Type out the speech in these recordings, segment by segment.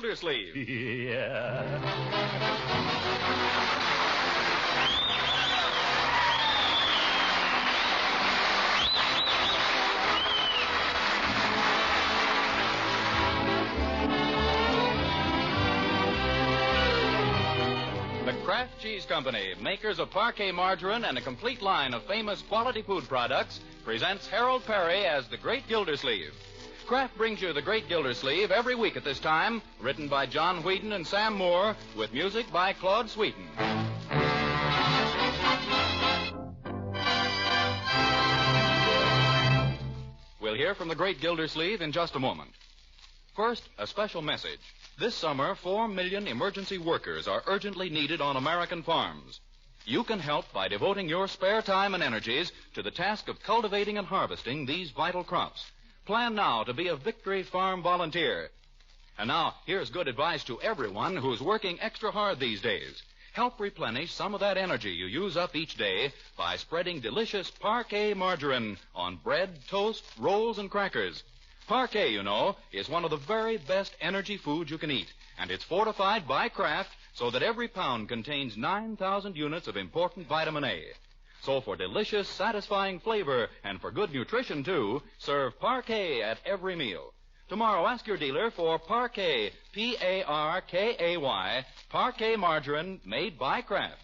Gildersleeve. The Kraft Cheese Company, makers of Parquet margarine and a complete line of famous quality food products, presents Harold Perry as the Great Gildersleeve. Kraft brings you the Great Gildersleeve every week at this time, written by John Whedon and Sam Moore, with music by Claude Sweeten. We'll hear from the Great Gildersleeve in just a moment. First, a special message. This summer, 4 million emergency workers are urgently needed on American farms. You can help by devoting your spare time and energies to the task of cultivating and harvesting these vital crops. Plan now to be a Victory Farm volunteer. And now, here's good advice to everyone who's working extra hard these days. Help replenish some of that energy you use up each day by spreading delicious Parquet margarine on bread, toast, rolls, and crackers. Parquet, you know, is one of the very best energy foods you can eat, and it's fortified by Kraft so that every pound contains 9,000 units of important vitamin A. So for delicious, satisfying flavor and for good nutrition, too, serve Parquet at every meal. Tomorrow, ask your dealer for Parquet, P-A-R-K-A-Y, Parquet margarine made by Kraft.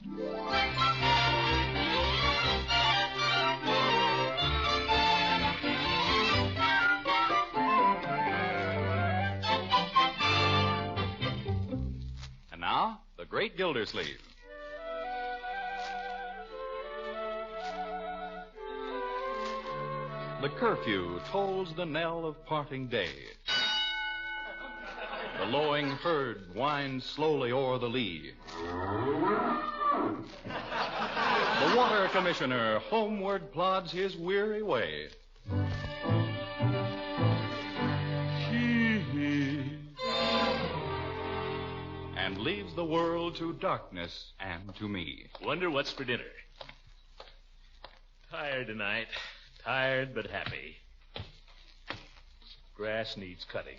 And now, the Great Gildersleeve. The curfew tolls the knell of parting day. The lowing herd winds slowly o'er the lea. The water commissioner homeward plods his weary way. And leaves the world to darkness and to me. Wonder what's for dinner. Tired tonight. Tired but happy. Grass needs cutting.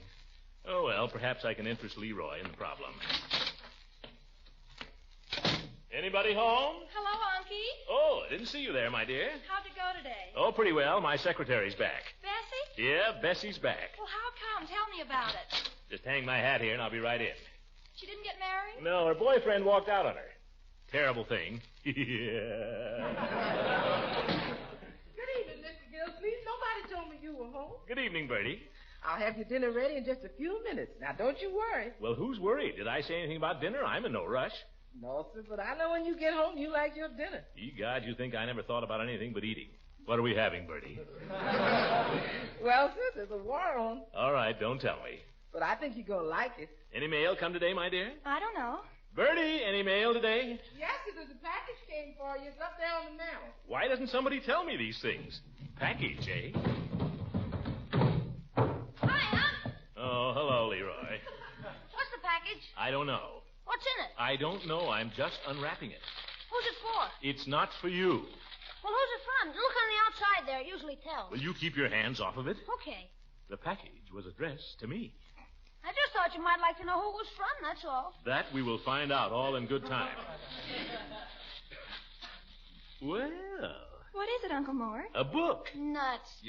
Oh, well, perhaps I can interest Leroy in the problem. Anybody home? Hello, Unky. Oh, I didn't see you there, my dear. How'd it go today? Oh, pretty well. My secretary's back. Bessie? Yeah, Bessie's back. Well, how come? Tell me about it. Just hang my hat here and I'll be right in. She didn't get married? No, her boyfriend walked out on her. Terrible thing. Good evening, Mr. Gildersleeve. Nobody told me you were home. Good evening, Bertie. I'll have your dinner ready in just a few minutes. Now, don't you worry. Well, who's worried? Did I say anything about dinner? I'm in no rush. No, sir, but I know when you get home, you like your dinner. Ye God, you think I never thought about anything but eating. What are we having, Bertie? Well, sir, there's a war on. All right, don't tell me. But I think you're going to like it. Any mail come today, my dear? I don't know. Bertie, any mail today? Yes, sir, there's a package came for you. It's up there on the mail. Why doesn't somebody tell me these things? Package, eh? Hi, Unc. Oh, hello, Leroy. What's the package? I don't know. What's in it? I don't know. I'm just unwrapping it. Who's it for? It's not for you. Well, who's it from? Look on the outside there. It usually tells. Will you keep your hands off of it? Okay. The package was addressed to me. I just thought you might like to know who it was from, that's all. That we will find out all in good time. Well, What is it, Uncle Mort? a book. Nuts.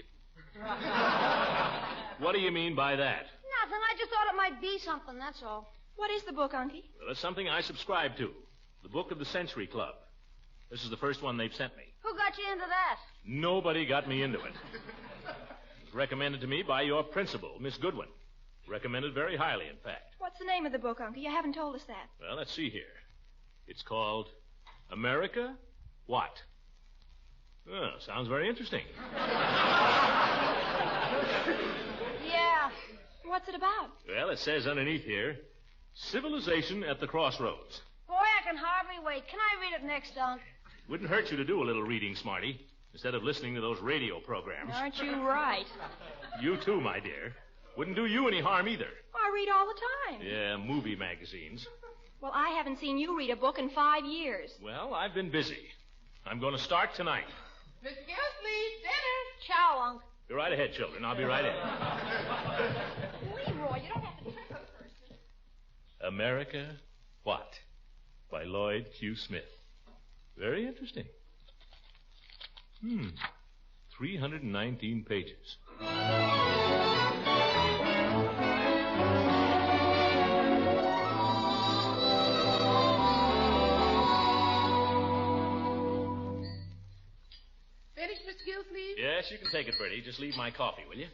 What do you mean by that? Nothing. I just thought it might be something, that's all. What is the book, Unky? Well, it's something I subscribe to. The Book of the Century Club. This is the first one they've sent me. Who got you into that? Nobody got me into it. It was recommended to me by your principal, Miss Goodwin. Recommended very highly, in fact. What's the name of the book, Unky? You haven't told us that. Well, let's see here. It's called America What? Oh, sounds very interesting. Yeah. What's it about? Well, it says underneath here, Civilization at the Crossroads. Boy, I can hardly wait. Can I read it next, Unc? Wouldn't hurt you to do a little reading, Smarty, instead of listening to those radio programs. Aren't you right? You too, my dear. Wouldn't do you any harm either. I read all the time. Yeah, movie magazines. Well, I haven't seen you read a book in 5 years. Well, I've been busy. I'm going to start tonight. Mr. Gildersleeve, dinner. Ciao, Unc. Go right ahead, children. I'll be right in. Leroy, you don't have to trick us, person. What? What's the package? I don't know. What's the package? I don't know. What is it, Uncle Mort? A book. America What? By Lloyd Q. Smith. Very interesting. 319 pages. Finished, Mr. Gildersleeve? Yes, you can take it, Bertie. Just leave my coffee, will you?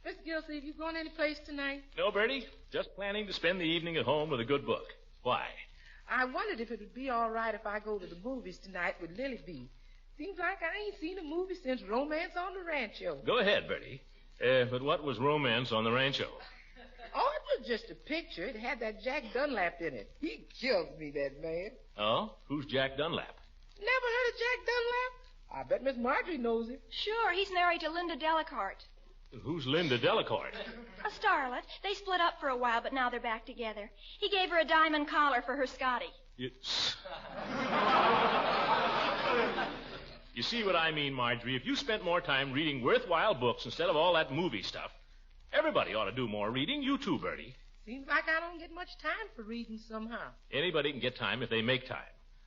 Mr. Gildersleeve, you going any place tonight? No, Bertie. Just planning to spend the evening at home with a good book. Why? I wondered if it would be all right if I go to the movies tonight with Lily B. Seems like I ain't seen a movie since Romance on the Rancho. Go ahead, Bertie. But what was Romance on the Rancho? Oh, it was just a picture. It had that Jack Dunlap in it. He kills me, that man. Oh? Who's Jack Dunlap? Never heard of Jack Dunlap? I bet Miss Marjorie knows him. Sure, he's married to Linda Delacourt. Who's Linda Delacourt? A starlet. They split up for a while, but now they're back together. He gave her a diamond collar for her Scotty. You see what I mean, Marjorie? If you spent more time reading worthwhile books instead of all that movie stuff, everybody ought to do more reading. You too, Bertie. Seems like I don't get much time for reading somehow. Anybody can get time if they make time.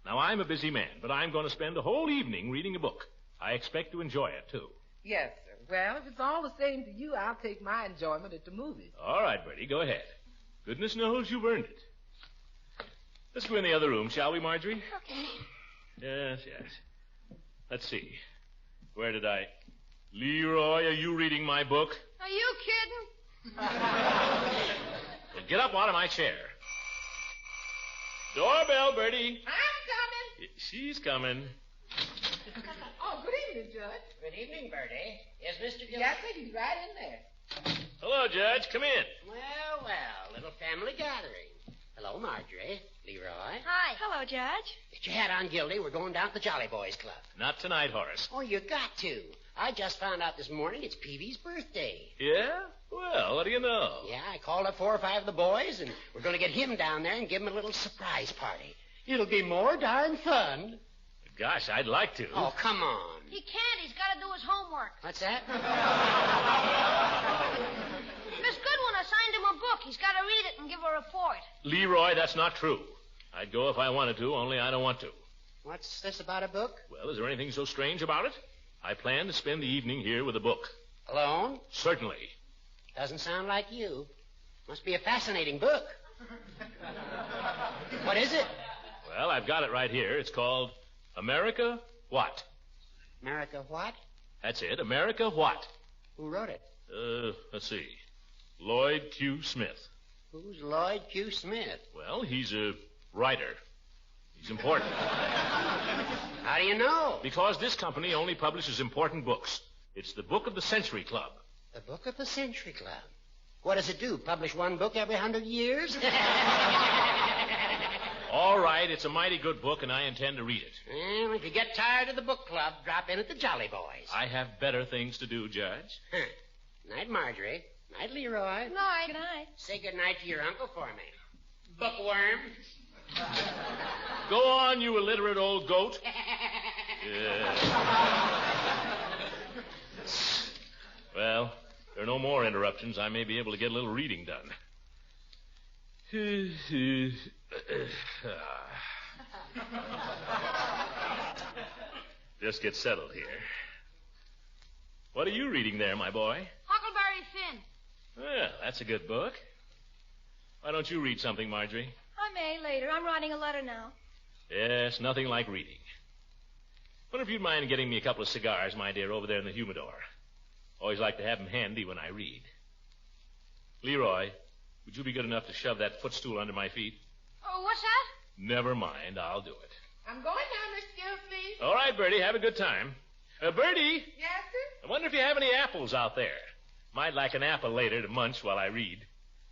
Now, I'm a busy man, but I'm going to spend a whole evening reading a book. I expect to enjoy it, too. Yes, sir. Well, if it's all the same to you, I'll take my enjoyment at the movies. All right, Bertie, go ahead. Goodness knows you've earned it. Let's go in the other room, shall we, Marjorie? Okay. Yes. Let's see. Where did I... Leroy, are you reading my book? Are you kidding? Well, get up out of my chair. Doorbell, Bertie. I'm coming. She's coming. Oh, good evening, Judge. Good evening, Bertie. Is Mr. Gildersleeve? Yes, sir, he's right in there. Hello, Judge. Come in. Well, little family gathering. Hello, Marjorie. Leroy. Hi. Hello, Judge. Get your hat on, Gildy. We're going down to the Jolly Boys Club. Not tonight, Horace. Oh, you got to. I just found out this morning it's Peavy's birthday. Yeah? Well, what do you know? Yeah, I called up 4 or 5 of the boys, and we're going to get him down there and give him a little surprise party. It'll be more darn fun. Gosh, I'd like to. Oh, come on. He can't. He's got to do his homework. What's that? Miss Goodwin assigned him a book. He's got to read it and give a report. Leroy, that's not true. I'd go if I wanted to, only I don't want to. What's this about a book? Well, is there anything so strange about it? I plan to spend the evening here with a book. Alone? Certainly. Doesn't sound like you. Must be a fascinating book. What is it? Well, I've got it right here. It's called America What? America what? That's it. America What? Who wrote it? Let's see. Lloyd Q. Smith. Who's Lloyd Q. Smith? Well, he's a writer. He's important. How do you know? Because this company only publishes important books. It's the Book of the Century Club. The Book of the Century Club. What does it do? Publish one book every 100 years? All right, it's a mighty good book, and I intend to read it. Well, if you get tired of the book club, drop in at the Jolly Boys. I have better things to do, Judge. Huh. Night, Marjorie. Night, Leroy. Good night. Good night. Say good night to your uncle for me. Bookworm. Go on, you illiterate old goat. Well, there are no more interruptions. I may be able to get a little reading done. Just get settled here. What are you reading there, my boy? Huckleberry Finn. Well, that's a good book. Why don't you read something, Marjorie? I may later. I'm writing a letter now. Yes, nothing like reading. Wonder if you'd mind getting me a couple of cigars, my dear, over there in the humidor. Always like to have them handy when I read. Leroy, would you be good enough to shove that footstool under my feet? Oh, what's that? Never mind, I'll do it. I'm going now, Mr. Gildersleeve. All right, Bertie, have a good time. Bertie, Yes, sir? I wonder if you have any apples out there. Might like an apple later to munch while I read.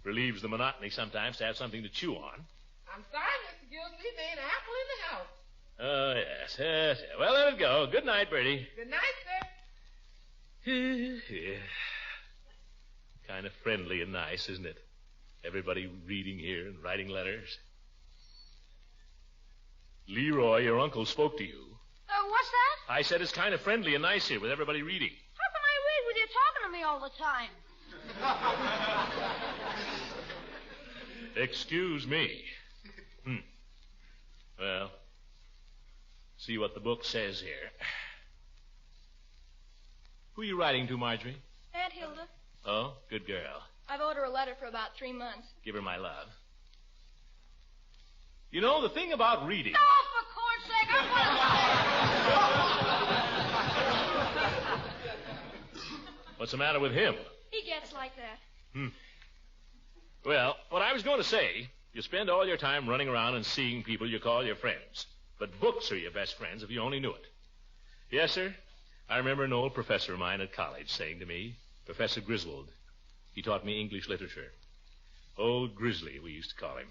Relieves the monotony sometimes to have something to chew on. I'm sorry, Mr. Gildersleeve. There ain't an apple in the house. Oh, yes. Well, let it go. Good night, Bertie. Good night, sir. Yeah. Kind of friendly and nice, isn't it? Everybody reading here and writing letters. Leroy, your uncle spoke to you. What's that? I said it's kind of friendly and nice here with everybody reading. How can I read with you talking to me all the time? Excuse me. Well, see what the book says here. Who are you writing to, Marjorie? Aunt Hilda. Oh, good girl. I've owed her a letter for about 3 months. Give her my love. You know, the thing about reading... Oh, for corn's sake, What's the matter with him? He gets like that. Well, what I was going to say, you spend all your time running around and seeing people you call your friends. But books are your best friends if you only knew it. Yes, sir. I remember an old professor of mine at college saying to me, Professor Griswold, he taught me English literature. Old Grizzly, we used to call him.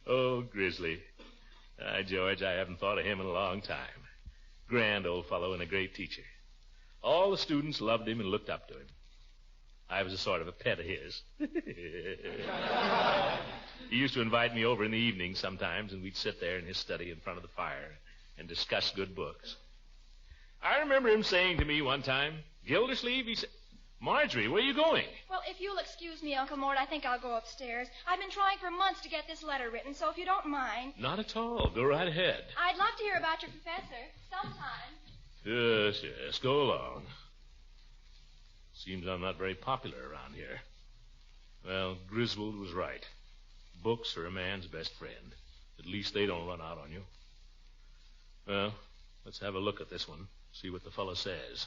Oh, Grizzly. George, I haven't thought of him in a long time. Grand old fellow and a great teacher. All the students loved him and looked up to him. I was a sort of a pet of his. He used to invite me over in the evening sometimes, and we'd sit there in his study in front of the fire and discuss good books. I remember him saying to me one time, Gildersleeve, he said, Marjorie, where are you going? Well, if you'll excuse me, Uncle Mort, I think I'll go upstairs. I've been trying for months to get this letter written, so if you don't mind... Not at all. Go right ahead. I'd love to hear about your professor sometime. Yes, yes. Go along. Seems I'm not very popular around here. Well, Griswold was right. Books are a man's best friend. At least they don't run out on you. Well, let's have a look at this one. See what the fellow says.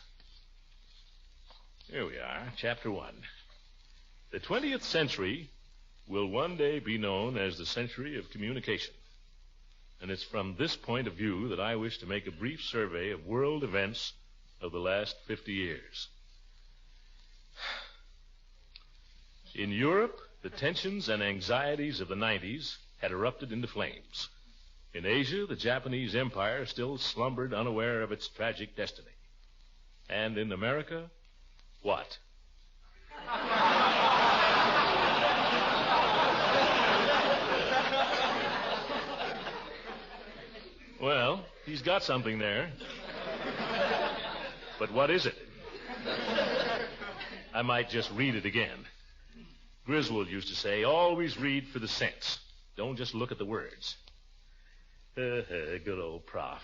Here we are, Chapter 1. The 20th century will one day be known as the century of communication. And it's from this point of view that I wish to make a brief survey of world events of the last 50 years. In Europe, the tensions and anxieties of the 90s had erupted into flames. In Asia, the Japanese Empire still slumbered unaware of its tragic destiny. And in America, what? Well, he's got something there. But what is it? I might just read it again. Griswold used to say, always read for the sense. Don't just look at the words. Good old prof.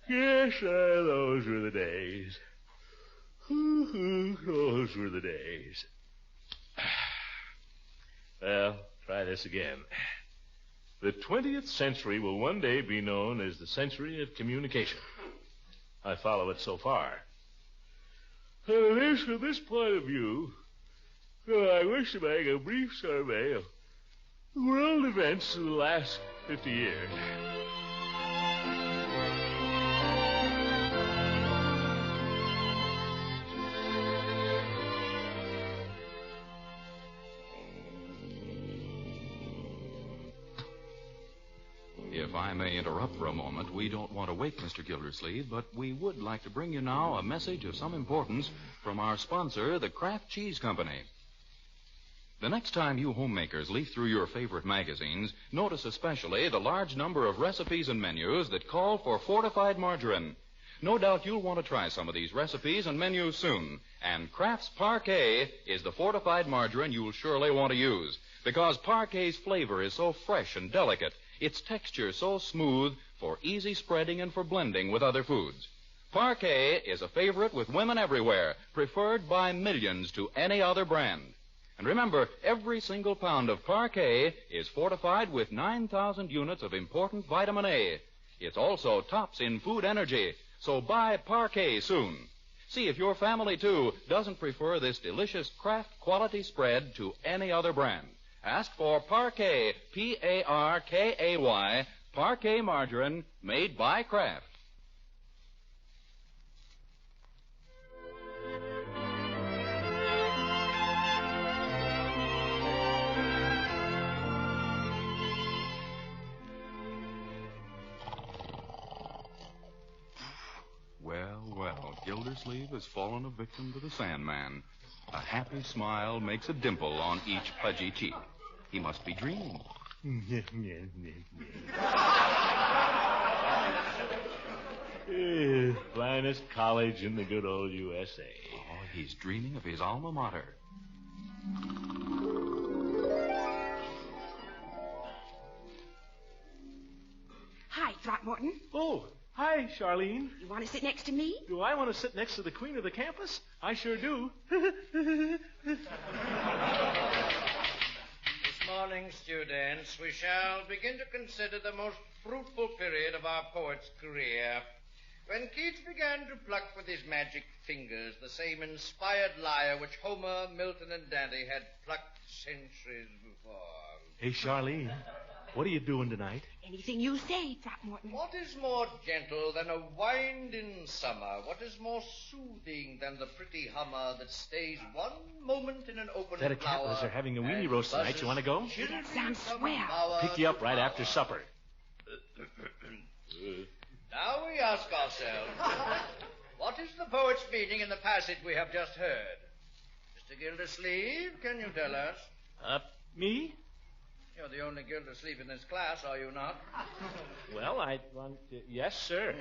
Yes, sir, those were the days. Those were the days. Well, try this again. The 20th century will one day be known as the century of communication. I follow it so far. From this point of view, I wish to make a brief survey of world events of the last 50 years. If I may interrupt for a moment, we don't want to wake Mr. Gildersleeve, but we would like to bring you now a message of some importance from our sponsor, the Kraft Cheese Company. The next time you homemakers leaf through your favorite magazines, notice especially the large number of recipes and menus that call for fortified margarine. No doubt you'll want to try some of these recipes and menus soon. And Kraft's Parquet is the fortified margarine you'll surely want to use, because Parquet's flavor is so fresh and delicate, its texture so smooth for easy spreading and for blending with other foods. Parquet is a favorite with women everywhere, preferred by millions to any other brand. And remember, every single pound of Parquet is fortified with 9,000 units of important vitamin A. It's also tops in food energy, so buy Parquet soon. See if your family, too, doesn't prefer this delicious Kraft quality spread to any other brand. Ask for Parquet, P-A-R-K-A-Y, Parquet margarine made by Kraft. Well, Gildersleeve has fallen a victim to the Sandman. A happy smile makes a dimple on each pudgy cheek. He must be dreaming. Finest college in the good old USA. Oh, he's dreaming of his alma mater. Throckmorton. Oh, hi, Charlene. You want to sit next to me? Do I want to sit next to the queen of the campus? I sure do. This morning, students, we shall begin to consider the most fruitful period of our poet's career, when Keats began to pluck with his magic fingers the same inspired lyre which Homer, Milton, and Dante had plucked centuries before. Hey, Charlene, what are you doing tonight? Anything you say, Throckmorton. What is more gentle than a wind in summer? What is more soothing than the pretty hummer that stays one moment in an open Is that a flower? Catlers are having a weenie roast tonight. You want to go? That sounds swell. I'll pick you up right after supper. Now we ask ourselves, what is the poet's meaning in the passage we have just heard? Mr. Gildersleeve, can you tell us? Me? You're the only Gildersleeve in this class, are you not? Well, I want to... Yes, sir.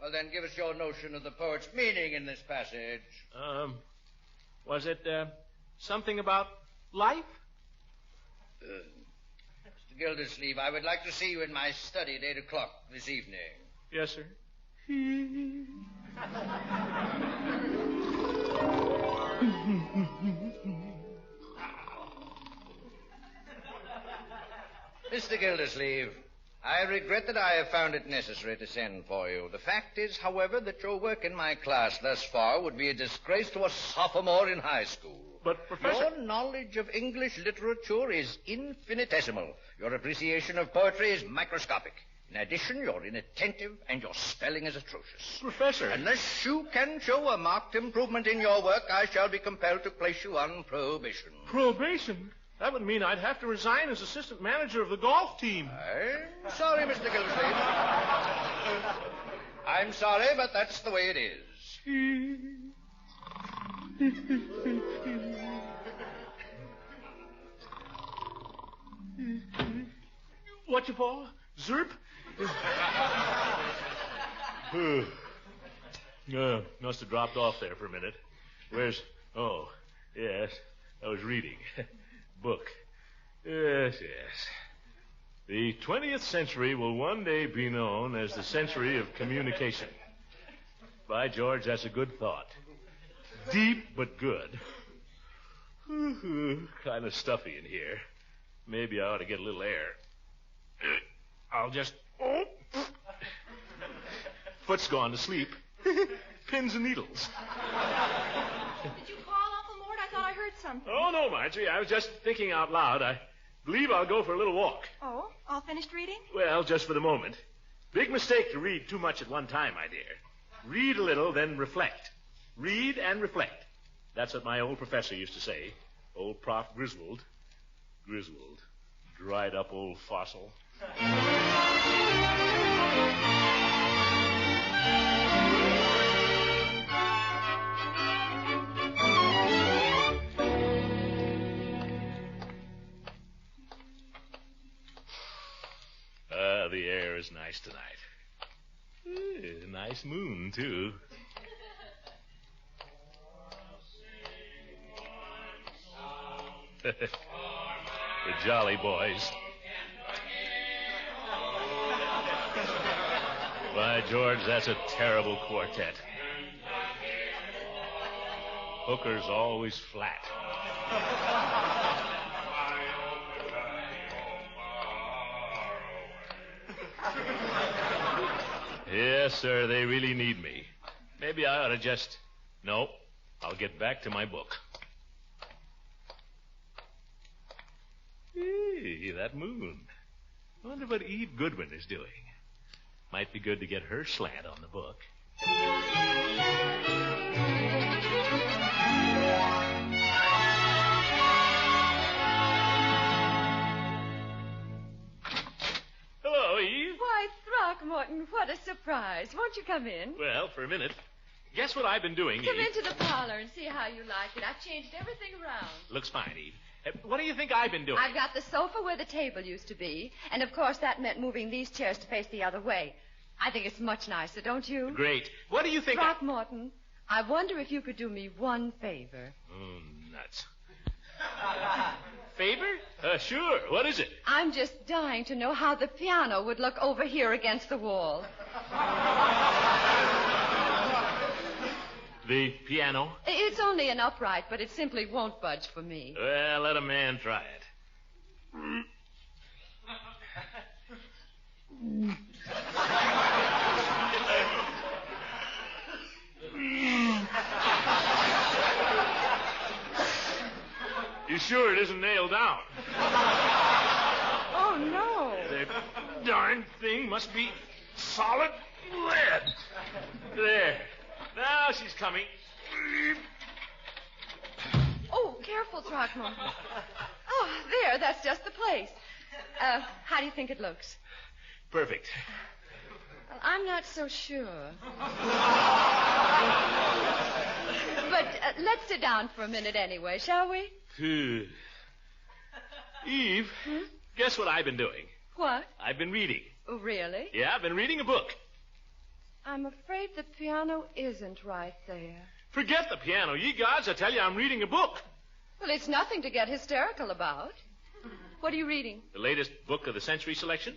Well, then give us your notion of the poet's meaning in this passage. Was it, something about life? Mr. Gildersleeve, I would like to see you in my study at 8 o'clock this evening. Yes, sir. Mr. Gildersleeve, I regret that I have found it necessary to send for you. The fact is, however, that your work in my class thus far would be a disgrace to a sophomore in high school. But, Professor... Your knowledge of English literature is infinitesimal. Your appreciation of poetry is microscopic. In addition, you're inattentive and your spelling is atrocious. Professor... Unless you can show a marked improvement in your work, I shall be compelled to place you on probation. Probation? That would mean I'd have to resign as assistant manager of the golf team. I'm sorry, Mr. Gildersleeve. I'm sorry, but that's the way it is. What you for? Zerp? Must have dropped off there for a minute. Where's... Oh, yes, I was reading. Book. Yes. The 20th century will one day be known as the century of communication. By George, that's a good thought. Deep but good. Kind of stuffy in here. Maybe I ought to get a little air. I'll just... Foot's gone to sleep. Pins and needles. Did you call, Uncle Mort? I thought I heard something. Oh, no, Marjorie. I was just thinking out loud. I believe I'll go for a little walk. Oh, all finished reading? Well, just for the moment. Big mistake to read too much at one time, my dear. Read a little, then reflect. Read and reflect. That's what my old professor used to say. Old Prof. Griswold. Dried up old fossil. The air is nice tonight. Nice moon, too. The Jolly Boys. By George, that's a terrible quartet. Hooker's always flat. Yes, sir, they really need me. Maybe I ought to just... No, I'll get back to my book. Hey, that moon. I wonder what Eve Goodwin is doing. Might be good to get her slant on the book. Hello, Eve. Why, Throckmorton, what a surprise. Won't you come in? Well, for a minute. Guess what I've been doing, Come Eve? into the parlor and see how you like it. I've changed everything around. Looks fine, Eve. What do you think I've been doing? I've got the sofa where the table used to be, and of course that meant moving these chairs to face the other way. I think it's much nicer, don't you? Great. What do you think... Throckmorton, I wonder if you could do me one favor. Oh, nuts. favor? Sure. What is it? I'm just dying to know how the piano would look over here against the wall. The piano? It's only an upright, but it simply won't budge for me. Well, let a man try it. You sure it isn't nailed down? Oh, no. The darn thing must be solid lead. There. Now she's coming. Oh, careful, Throckmorton. Oh, there, that's just the place. How do you think it looks? Perfect. Well, I'm not so sure. But let's sit down for a minute anyway, shall we? Eve, guess what I've been doing? What? I've been reading. Oh, really? Yeah, I've been reading a book. I'm afraid the piano isn't right there. Forget the piano. Ye gods, I tell you, I'm reading a book. Well, it's nothing to get hysterical about. What are you reading? The latest book of the century selection.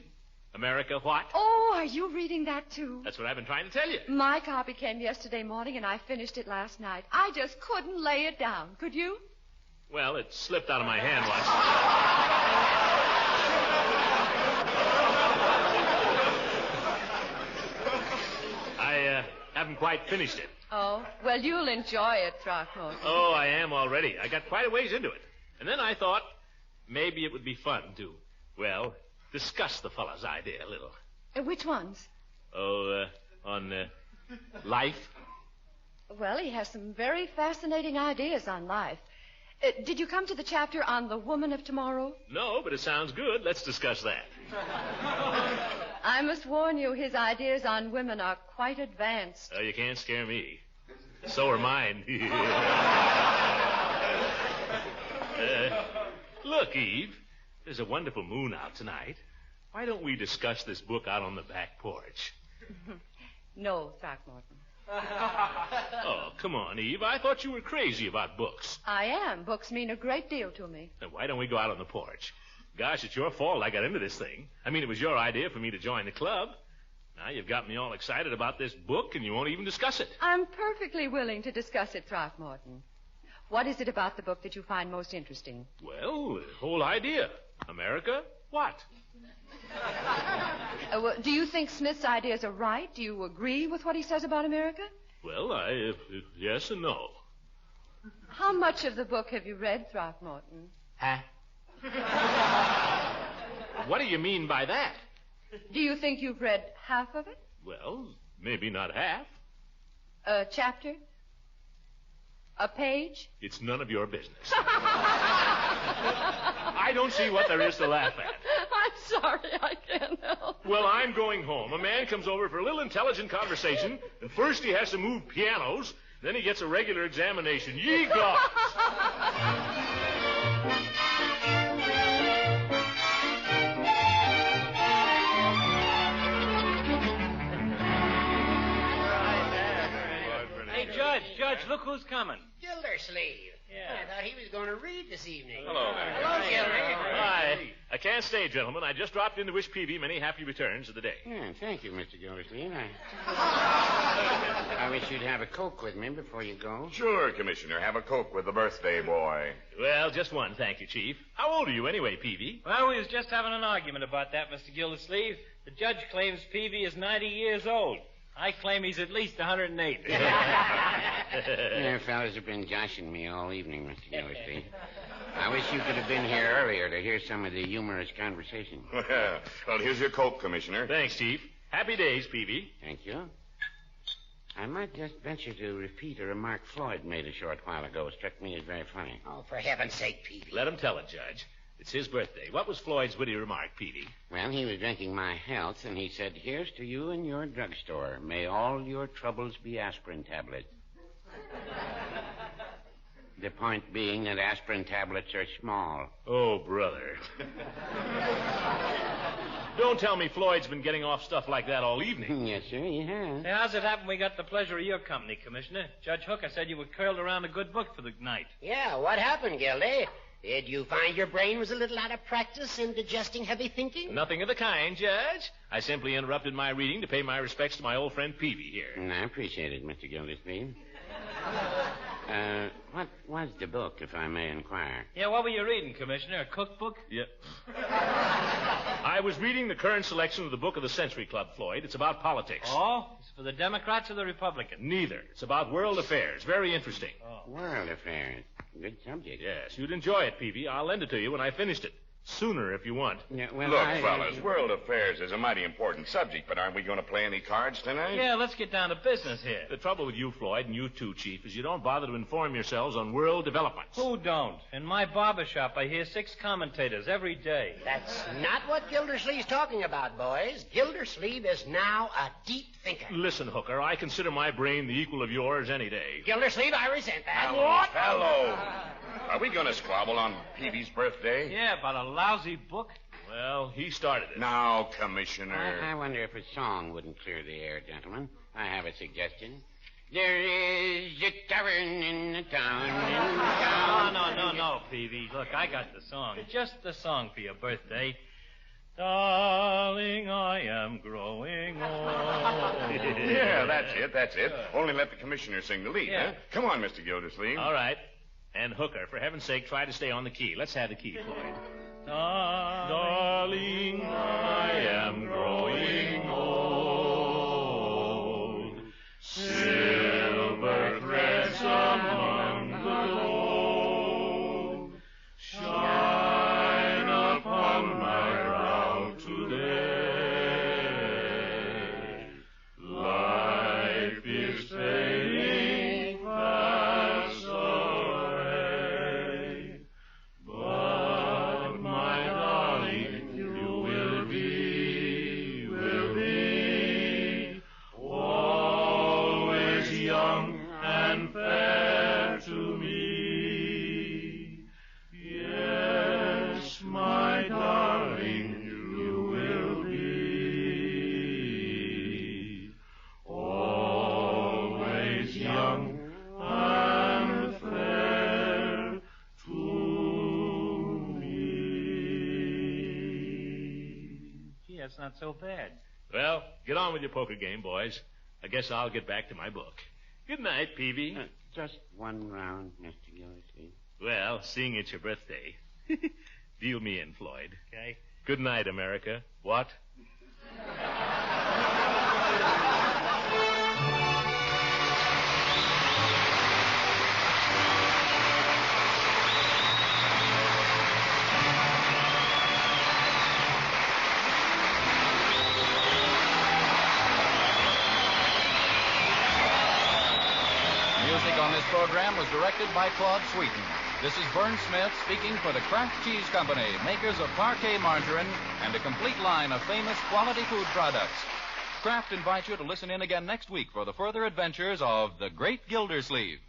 America What? Oh, are you reading that, too? That's what I've been trying to tell you. My copy came yesterday morning, and I finished it last night. I just couldn't lay it down. Could you? Well, it slipped out of my hand once. I haven't quite finished it. Oh, well, you'll enjoy it, Throckmorton. Oh, I am already. I got quite a ways into it. And then I thought maybe it would be fun to, well, discuss the fellow's idea a little. Which ones? Oh, on life. Well, he has some very fascinating ideas on life. Did you come to the chapter on the woman of tomorrow? No, but it sounds good. Let's discuss that. I must warn you, his ideas on women are quite advanced. Oh, you can't scare me. So are mine. Look, Eve, there's a wonderful moon out tonight. Why don't we discuss this book out on the back porch? No, Throckmorton. Oh, come on, Eve. I thought you were crazy about books. I am. Books mean a great deal to me. Then why don't we go out on the porch? Gosh, it's your fault I got into this thing. I mean, it was your idea for me to join the club. Now you've got me all excited about this book, and you won't even discuss it. I'm perfectly willing to discuss it, Throckmorton. What is it about the book that you find most interesting? Well, the whole idea. America, what? Well, do you think Smith's ideas are right? Do you agree with what he says about America? Well, yes and no. How much of the book have you read, Throckmorton? Huh? What do you mean by that? Do you think you've read half of it? Well, maybe not half. A chapter? A page? It's none of your business. I don't see what there is to laugh at. I'm sorry, I can't help. Well, I'm going home. A man comes over for a little intelligent conversation, and first he has to move pianos, then he gets a regular examination. Ye gods! Hey, Judge, look who's coming. Gildersleeve. Yeah. I thought he was going to read this evening. Hello there. Hello, Gildersleeve. Hi. I can't stay, gentlemen. I just dropped in to wish Peavy many happy returns of the day. Yeah, thank you, Mr. Gildersleeve. I wish you'd have a Coke with me before you go. Sure, Commissioner. Have a Coke with the birthday boy. Well, just one, thank you, Chief. How old are you anyway, Peavy? Well, we was just having an argument about that, Mr. Gildersleeve. The judge claims Peavy is 90 years old. I claim he's at least 108. Yeah, fellas have been joshing me all evening, Mr. Gildersleeve. I wish you could have been here earlier to hear some of the humorous conversation. Well, here's your Coke, Commissioner. Thanks, Chief. Happy days, Peavy. Thank you. I might just venture to repeat a remark Floyd made a short while ago. Struck me as very funny. Oh, for heaven's sake, Peavy. Let him tell it, Judge. It's his birthday. What was Floyd's witty remark, Peavy? Well, he was drinking my health, and he said, "Here's to you and your drugstore. May all your troubles be aspirin tablets." The point being that aspirin tablets are small. Oh, brother. Don't tell me Floyd's been getting off stuff like that all evening. Yes, sir, he has. Hey, how's it happen we got the pleasure of your company, Commissioner? Judge Hooker said you were curled around a good book for the night. Yeah, what happened, Gildy? Did you find your brain was a little out of practice in digesting heavy thinking? Nothing of the kind, Judge. I simply interrupted my reading to pay my respects to my old friend Peavy here. I appreciate it, Mr. Gildersleeve. What was the book, if I may inquire? Yeah, what were you reading, Commissioner? A cookbook? Yep. I was reading the current selection of the Book of the Century Club, Floyd. It's about politics. Oh? It's for the Democrats or the Republicans? Neither. It's about world affairs. Very interesting. Oh. World affairs. Good subject. Yes, you'd enjoy it, Peavy. I'll lend it to you when I finished it. Sooner, if you want. Yeah, well, Look, fellas, world affairs is a mighty important subject, but aren't we going to play any cards tonight? Yeah, let's get down to business here. The trouble with you, Floyd, and you too, Chief, is you don't bother to inform yourselves on world developments. Who don't? In my barber shop, I hear 6 commentators every day. That's not what Gildersleeve's talking about, boys. Gildersleeve is now a deep thinker. Listen, Hooker, I consider my brain the equal of yours any day. Gildersleeve, I resent that. Hello. Are we going to squabble on Peavy's birthday? Yeah, about a lousy book. Well, he started it. Now, Commissioner. I wonder if a song wouldn't clear the air, gentlemen. I have a suggestion. There is a tavern in the town. No, Peavy. Look, I got the song. Just the song for your birthday. Darling, I am growing old. Yeah, that's it. Only let the Commissioner sing the lead, huh? Come on, Mr. Gildersleeve. All right. And Hooker, for heaven's sake, try to stay on the key. Let's have the key, Floyd. Darling, I am growing old. Silver threads among the gold shine upon my brow today. Life is fading fast away, but my darling, you will be always young and fair to me. Yes, my darling, you will be always young and fair to me. Gee, that's not so bad. Well, get on with your poker game, boys. I guess I'll get back to my book. Good night, Peavy. Just one round, Mr. Gildersleeve. Well, seeing it's your birthday, deal me in, Floyd. Okay. Good night, America. What? Music on this program was directed by Claude Sweeten. This is Vern Smith speaking for the Kraft Cheese Company, makers of parquet margarine and a complete line of famous quality food products. Kraft invites you to listen in again next week for the further adventures of the Great Gildersleeve.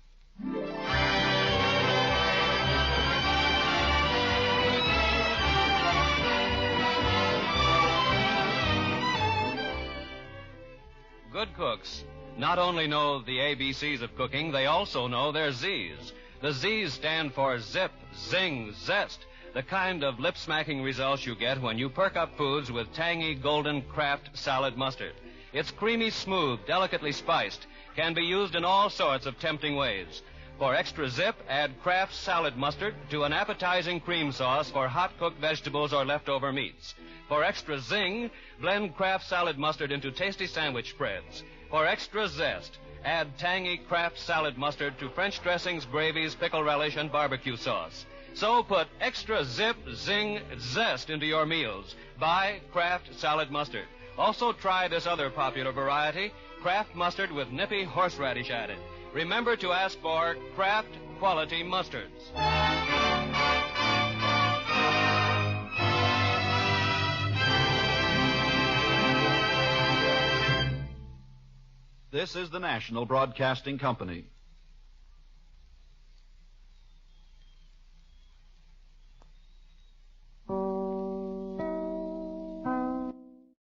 Good cooks not only know the ABCs of cooking, they also know their Z's. The Z's stand for zip, zing, zest, the kind of lip-smacking results you get when you perk up foods with tangy golden Kraft salad mustard. It's creamy smooth, delicately spiced, can be used in all sorts of tempting ways. For extra zip, add Kraft salad mustard to an appetizing cream sauce for hot-cooked vegetables or leftover meats. For extra zing, blend Kraft salad mustard into tasty sandwich spreads. For extra zest, add tangy Kraft salad mustard to French dressings, gravies, pickle relish, and barbecue sauce. So put extra zip, zing, zest into your meals. Buy Kraft salad mustard. Also try this other popular variety, Kraft mustard with nippy horseradish added. Remember to ask for Kraft quality mustards. This is the National Broadcasting Company.